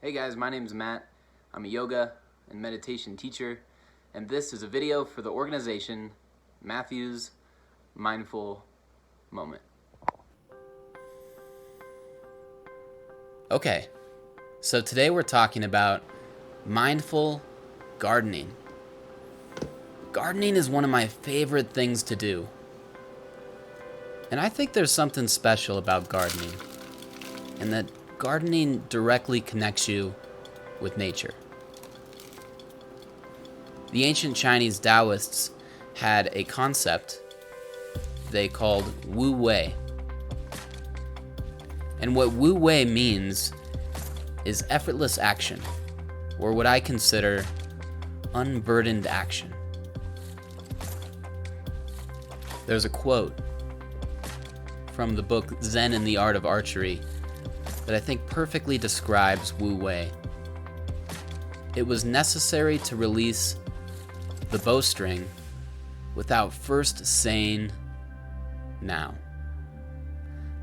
Hey guys, my name is Matt. I'm a yoga and meditation teacher, and this is a video for the organization Matthew's Mindful Moment. Okay, so today we're talking about mindful gardening. Gardening is one of my favorite things to do. And I think there's something special about gardening, and that gardening directly connects you with nature. The ancient Chinese Taoists had a concept they called Wu Wei. And what Wu Wei means is effortless action, or what I consider unburdened action. There's a quote from the book Zen and the Art of Archery that I think perfectly describes Wu Wei. It was necessary to release the bowstring without first saying now.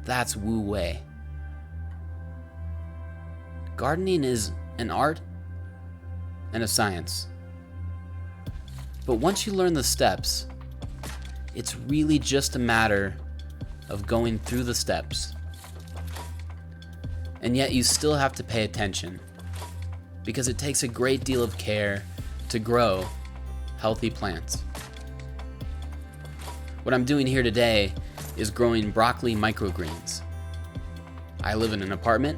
That's Wu Wei. Gardening is an art and a science. But once you learn the steps, it's really just a matter of going through the steps. And yet you still have to pay attention, because it takes a great deal of care to grow healthy plants. What I'm doing here today is growing broccoli microgreens. I live in an apartment,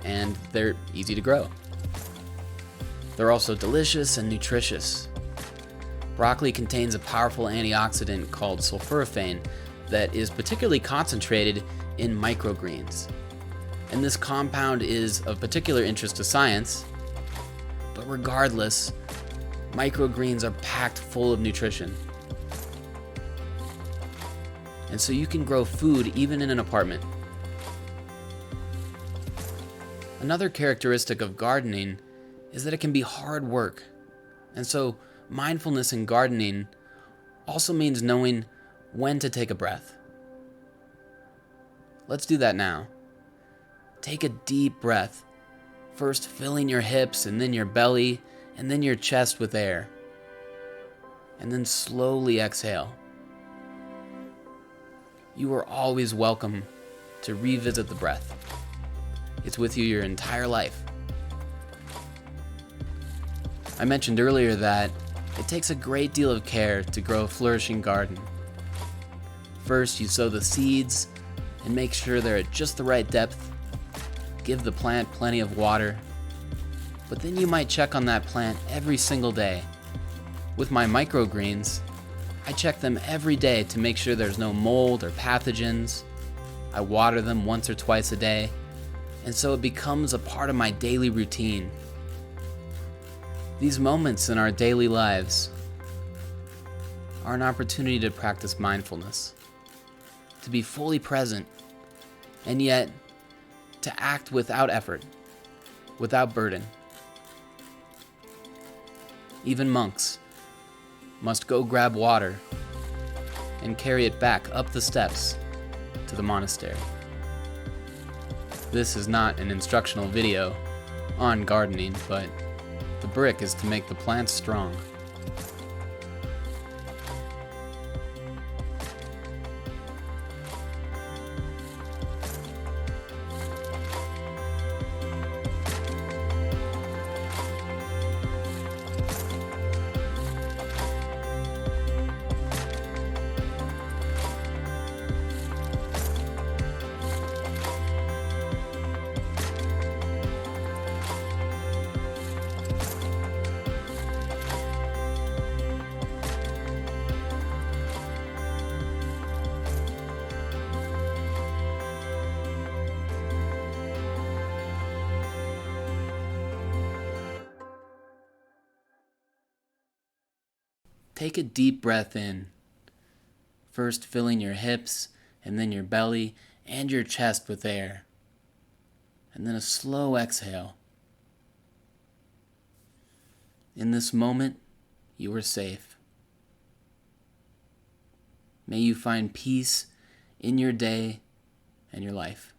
and they're easy to grow. They're also delicious and nutritious. Broccoli contains a powerful antioxidant called sulforaphane that is particularly concentrated in microgreens. And this compound is of particular interest to science, but regardless, microgreens are packed full of nutrition. And so you can grow food even in an apartment. Another characteristic of gardening is that it can be hard work. And so mindfulness in gardening also means knowing when to take a breath. Let's do that now. Take a deep breath, first filling your hips and then your belly and then your chest with air. And then slowly exhale. You are always welcome to revisit the breath. It's with you your entire life. I mentioned earlier that it takes a great deal of care to grow a flourishing garden. First, you sow the seeds and make sure they're at just the right depth. Give the plant plenty of water, but then you might check on that plant every single day. With my microgreens, I check them every day to make sure there's no mold or pathogens. I water them once or twice a day, and so it becomes a part of my daily routine. These moments in our daily lives are an opportunity to practice mindfulness, to be fully present, and yet to act without effort, without burden. Even monks must go grab water and carry it back up the steps to the monastery. This is not an instructional video on gardening, but the brick is to make the plants strong. Take a deep breath in, first filling your hips and then your belly and your chest with air, and then a slow exhale. In this moment, you are safe. May you find peace in your day and your life.